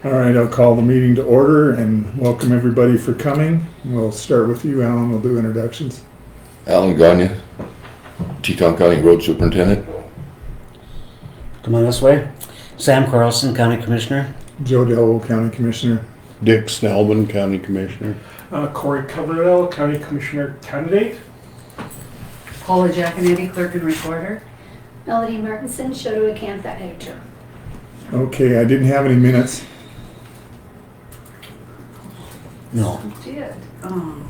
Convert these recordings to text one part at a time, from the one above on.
All right, I'll call the meeting to order and welcome everybody for coming. We'll start with you, Alan. We'll do introductions. Alan Gagne, Teton County Road Superintendent. Come on this way. Sam Carlson, County Commissioner. Joe Dellwo, County Commissioner. Dick Snellman, County Commissioner. Corey Coverdell, County Commissioner Candidate. Paula Jaconetty, Clerk and Recorder. Melody Martinson, Choteau Acantha Editor. Okay, I didn't have any minutes. No. You did. Oh,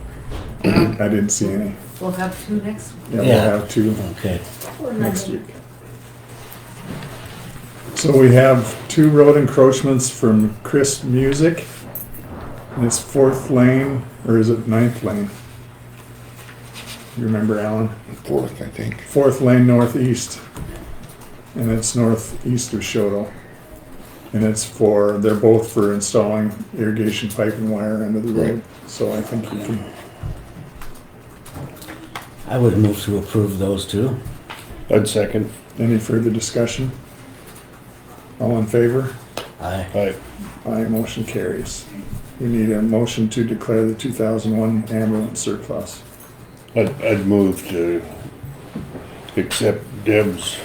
I didn't see any. we'll have two next week. Yeah, Yeah. we'll have two Okay. Or next Monday. week. So we have two road encroachments from Chris Music. And it's 4th lane, or is it 9th lane? You remember, Alan? 4th, I think. 4th lane northeast. And it's northeast of Choteau. And they're both for installing irrigation pipe and wire under the road. So I think you can, I would move to approve those two. I'd second. any further discussion? All in favor? Aye. Aye. Aye, motion carries. We need a motion to declare the 2001 ambulance surplus. I'd move to accept Deb's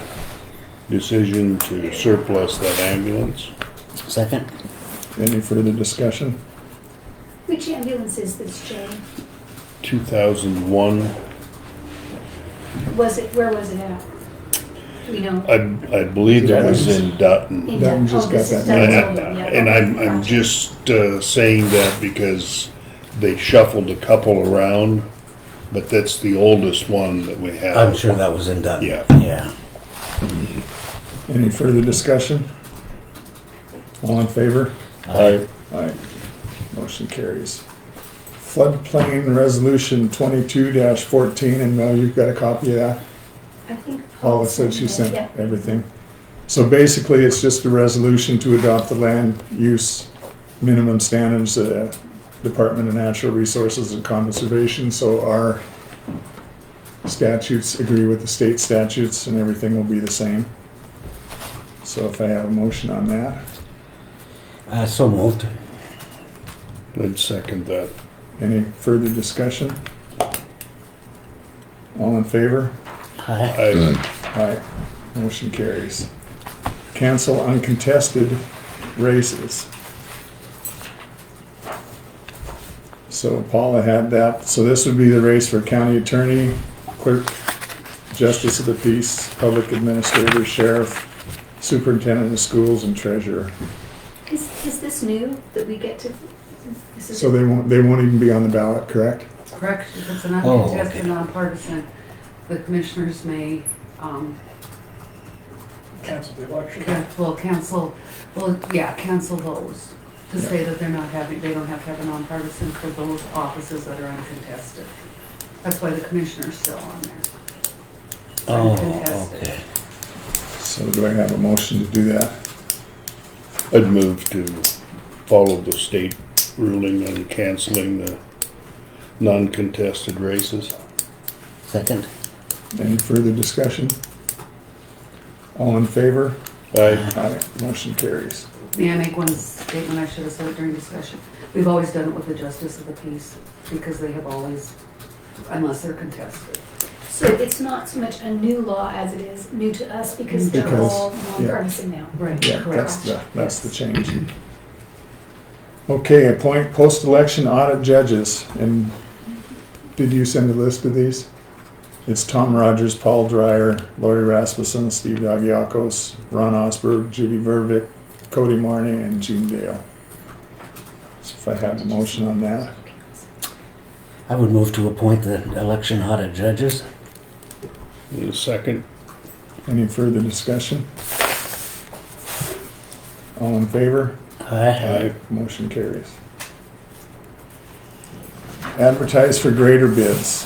decision to surplus that ambulance. Second. Any further discussion? Which ambulance is this, Jay? 2001. Where was it at? Do we know? I believe it was in Dutton. In Dutton Dun- just got this is that Dutton's now. older, yeah. And I'm Gotcha. just saying that because they shuffled a couple around, but that's the oldest one that we have. I'm sure that was in Dutton. Yeah. Yeah. Any further discussion? All in favor? Aye. Aye. Motion carries. Floodplain Resolution 22-14, and Mel, you've got a copy of that? I think. Paula said she it. sent Yeah. everything. So basically, it's just a resolution to adopt the land use minimum standards, Department of Natural Resources and Conservation, so our statutes agree with the state statutes and everything will be the same. So if I have a motion on that, So moved. I'd second that. any further discussion? All in favor? Aye. Aye. Aye. Motion carries. Cancel uncontested races. So Paula had that. So this would be the race for county attorney, clerk, justice of the peace, public administrator, sheriff, superintendent of schools, and treasurer. Is this new that we get to? This is So they won't even be on the ballot, correct? Correct, if it's an Oh, uncontested, okay. nonpartisan, the commissioners may, Cancel the election. cancel those. To say that they don't have to have a nonpartisan for those offices that are uncontested. That's why the commissioner's still on there. Oh, Uncontested. okay. So do I have a motion to do that? I'd move to follow the state ruling on canceling the non-contested races. Second. Any further discussion? All in favor? Aye. Aye. Motion carries. May I make one statement? I should have said it during discussion. We've always done it with the justice of the peace because they have always, unless they're contested. So it's not so much a new law as it is new to us because they're Because, all nonpartisan now. Right, Yeah, correct. that's the change. Okay, appoint post-election audit judges, and did you send a list of these? It's Tom Rogers, Paul Dreyer, Lori Rasmussen, Steve Dagiakos, Ron Osberg, Judy Vervick, Cody Marney, and Gene Dale. So if I have a motion on that, I would move to appoint the election audit judges. Need a second? any further discussion? All in favor? Aye. Motion carries. Advertise for grader bids.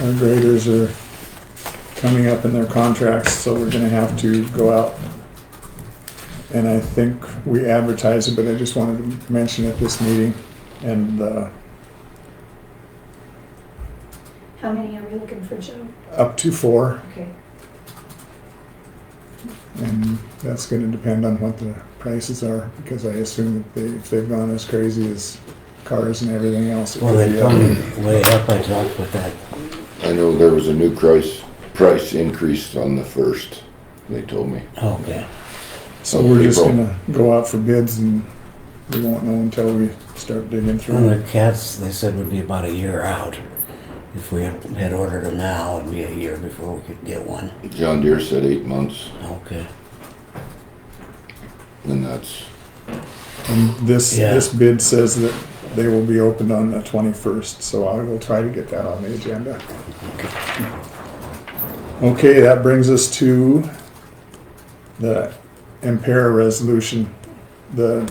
Our graders are coming up in their contracts, so we're gonna have to go out. And I think we advertise it, but I just wanted to mention at this meeting. And How many are we looking for, Joe? up to 4, Okay. and that's gonna depend on what the prices are, because I assume that if they've gone as crazy as cars and everything else. it Well, could they've be gone way up. I talked with that. I know there was a new price increase on the 1st, they told me. Okay. So we're just April. gonna go out for bids and we won't know until we start digging Well, through the it. cats, they said, would be about a year out. If we had ordered them now, it'd be a year before we could get one. John Deere said 8 months, Okay. and that's, And this Yeah. bid says that they will be opened on the 21st, so I will try to get that on the agenda. Okay, that brings us to the Impera resolution. The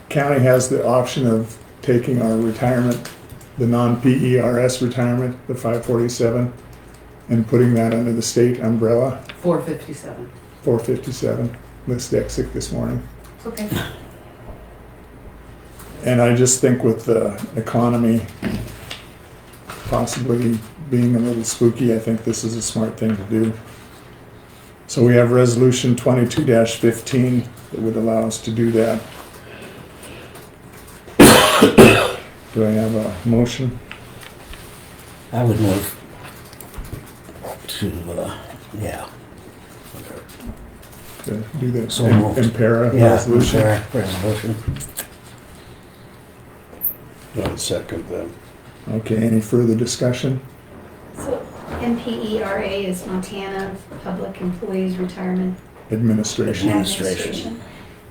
county has the option of taking our retirement, the non-PERS retirement, the 547, and putting that under the state umbrella, 457. 457. Listed sick this morning. It's okay. And I just think with the economy possibly being a little spooky, I think this is a smart thing to do. So we have resolution 22-15 that would allow us to do that. Do I have a motion? I would move to, yeah. To do the So moved. Impera Yeah, resolution? Impera resolution. I'd second that. Okay, any further discussion? So MPERA is Montana Public Employees Retirement Administration. Administration.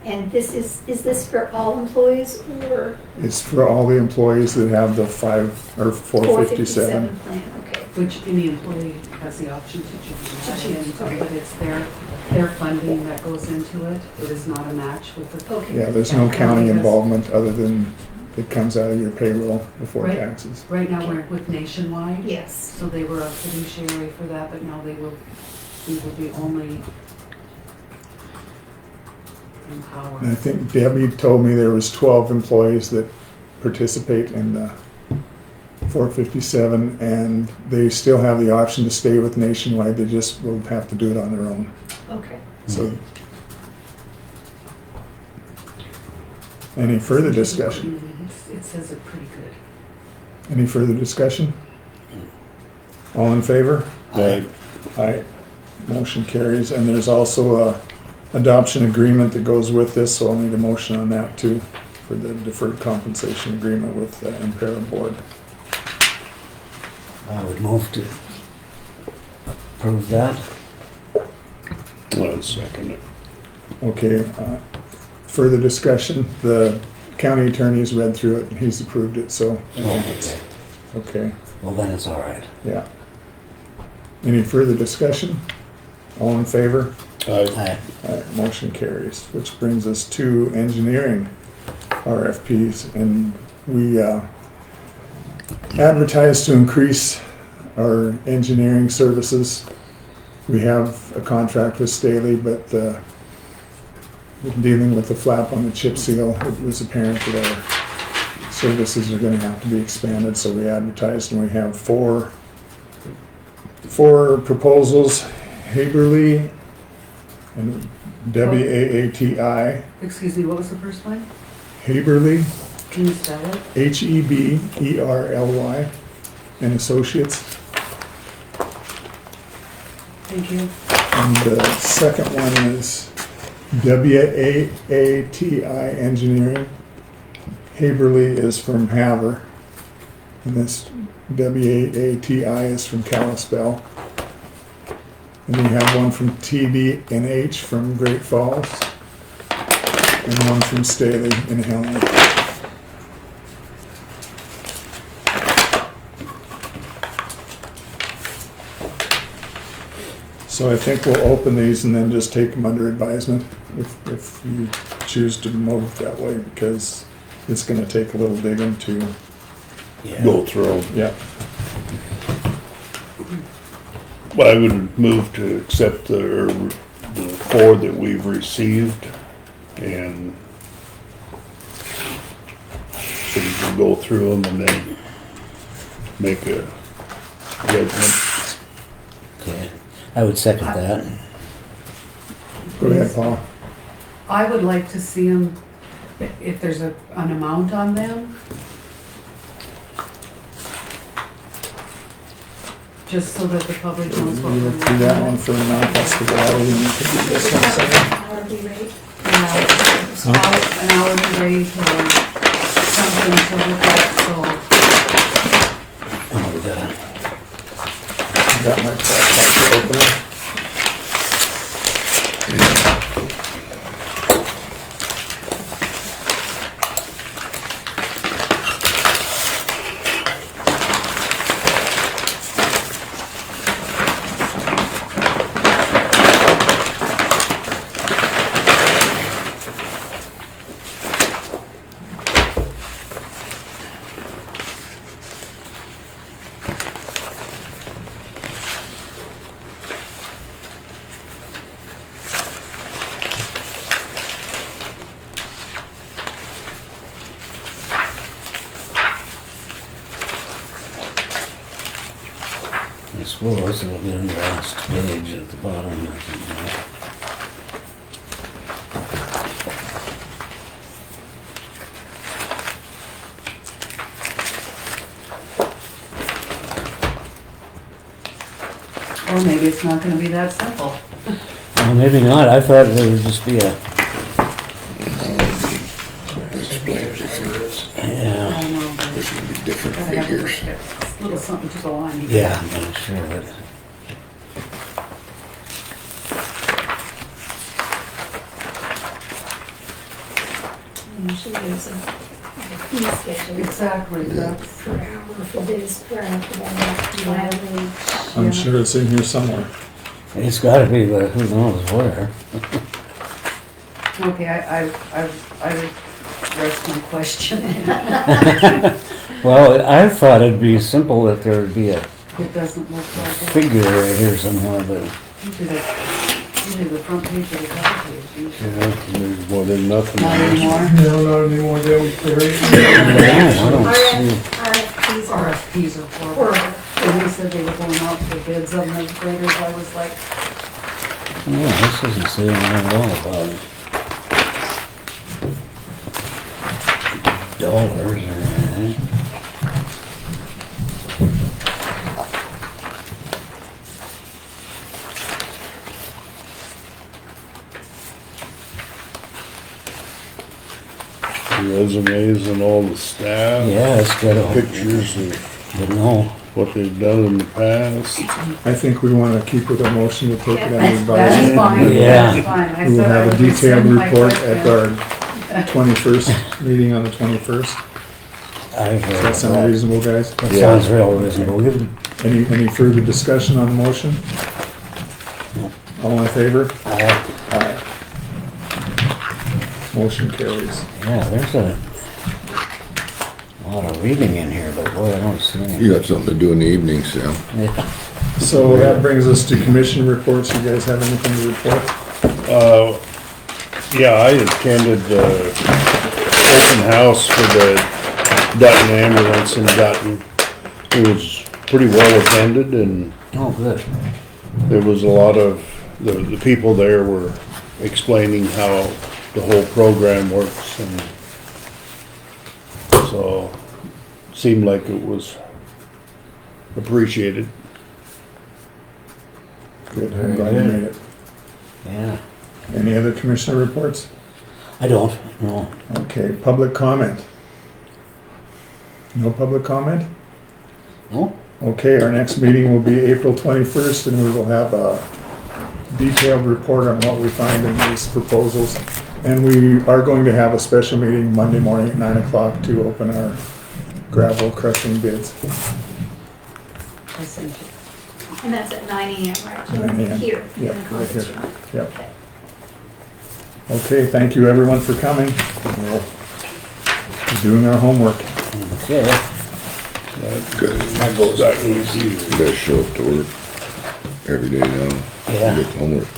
And this is this for all employees or It's for all the employees that have the 457. 457 plan? Okay. Which any employee has the option to choose that choose, in, okay. but it's their funding that goes into it. It is not a match with the. Okay. Yeah, there's no county Because- involvement other than it comes out of your payroll before Right. taxes. Right now, we're with Nationwide. Yes. So they were a fiduciary for that, but now we will be only And I empowered. think Debbie told me there was 12 employees that participate in the 457, and they still have the option to stay with Nationwide. They just will have to do it on their own. Okay. So, any further discussion? It says it pretty good. Any further discussion? All in favor? Aye. Aye. Motion carries, and there's also a adoption agreement that goes with this, so I'll need a motion on that too, for the deferred compensation agreement with the Impera Board. I would move to approve that. I'd second it. Okay, further discussion, the county attorney's read through it, and he's approved it, so, Okay. okay, Well, then it's all right. yeah. Any further discussion? All in favor? Aye. Alright, motion carries, which brings us to engineering RFPs, and we advertised to increase our engineering services. We have a contract with Staley, but dealing with the flap on the chip seal, it was apparent that our services are gonna have to be expanded, so we advertised, and we have four proposals. Haberly and WAATI. Excuse me, what was the first one? Haberly, Can you spell it? HEBERLY, and Associates. Thank you. And the second one is WAATI Engineering. Haberly is from Haver, and this WAATI is from Kalispell. And we have one from TD&H from Great Falls, and one from Staley in Helena. So I think we'll open these and then just take them under advisement if you choose to move that way, because it's gonna take a little digging to, Yeah. Go through. yeah. Well, I would move to accept the four that we've received, and so you can go through them and then make a judgment. Okay. I would second that. Go ahead, Paul. I would like to see them, if there's an amount on them. Just so that the public knows what We we're look through that one looking for non-hospitality, and we could do this one second. Hourly rate. at. Yeah, an hourly rate or something to look at, so. Oh, we gotta, Got my laptop open. I suppose it'll be in the last page at the bottom. I think, Or maybe it's not gonna be that simple. Well, maybe not. I thought there would just be a, yeah, I know, but There's gonna be different gotta have a figures. little something to go on. yeah, I'm not sure of it. Usually there's a fee schedule. Exactly, that's, Per hour for this, per hour for that, mileage. I'm Yeah. sure it's in here somewhere. It's gotta be, but who knows where. okay, I rest my question. Well, I thought it'd be simple if there would be a It doesn't look like it. figure right here somewhere, but Usually the front page of the cover page, usually. Yeah, there's more than nothing. Not anymore. No, not anymore, Dale. I don't see. RFPs are RFPs are horrible. horrible. When they said they were going out for bids on those graders, I was like, Yeah, this doesn't say anything at all about it. Dollars or anything. Resumes and all the staff. Yeah, it's got a Pictures of but no. what they've done in the past. I think we want to keep with our motion to take it under that's advisement. fine, Yeah. that's fine. I We will said I have a would detailed rescind my report at question. our 21st meeting on the 21st. I Does that heard sound that. reasonable, guys? That sounds real reasonable. Any further discussion on the motion? All in favor? Aye. Motion carries. Yeah, there's a lot of reading in here, but boy, I don't see any. You got something to do in the evening, Sam. Yeah. So that brings us to commission reports. You guys have anything to report? Yeah, I attended the open house for the Dutton ambulance in Dutton. It was pretty well attended, and Oh, good. there was a lot of, the people there were explaining how the whole program works, and so seemed like it was appreciated. Good, I'm glad you made it. Yeah. Any other commissioner reports? I don't, no. Okay, public comment. No public comment? No? Okay, our next meeting will be April 21st, and we will have a detailed report on what we find in these proposals. And we are going to have a special meeting Monday morning at 9 o'clock to open our gravel crushing bids. I sent you. And that's at 9 AM, right? 9 a.m. Here. in Yep, the right conference here. room. Yep. Okay. Okay, thank you everyone for coming. We'll be doing our homework. Okay. Good. That easy. You gotta show up to work every day now. Yeah. Get homework.